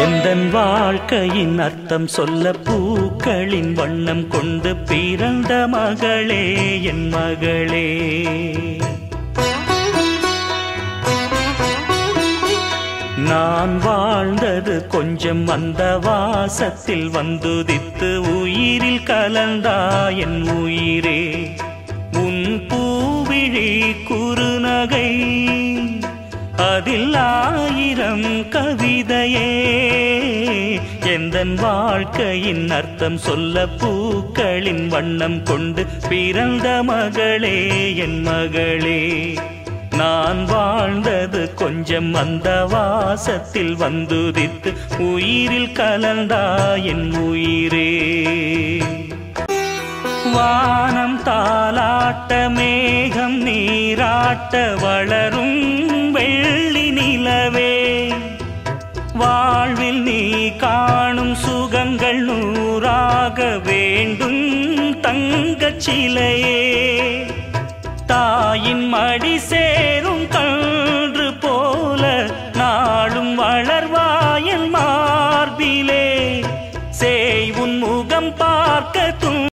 எந்தன் வாழ்க்கையின் அர்த்தம் சொல்ல பூக்களின் வண்ணம் கொண்டு பிறந்த மகளே என் மகளே. நான் வாழ்ந்தது கொஞ்சம் அந்த வாசத்தில் வந்துதித்து உயிரில் கலந்தா என் உயிரே. உன் பூவிழி குறுநகை அதில் 1000 கவிதையே. எந்தன் வாழ்க்கையின் அர்த்தம் சொல்ல பூக்களின் வண்ணம் கொண்டு பிறந்த மகளே என் மகளே. நான் வாழ்ந்தது கொஞ்சம் அந்த வாசத்தில் வந்துதித்து உயிரில் கலந்தா என் உயிரே. வானம் தாலாட்ட மேகம் நீராட்ட வளரும் வெள்ளி நிலவே. வாழ்வில் நீ காணும் சுகங்கள் 100ஆக வேண்டும் தங்கச் சிலையே. தாயின் மடி சேரும் கன்று போல நாளும் வளர்வாயல் மார்பிலே. சேய் உன் முகம் பார்க்க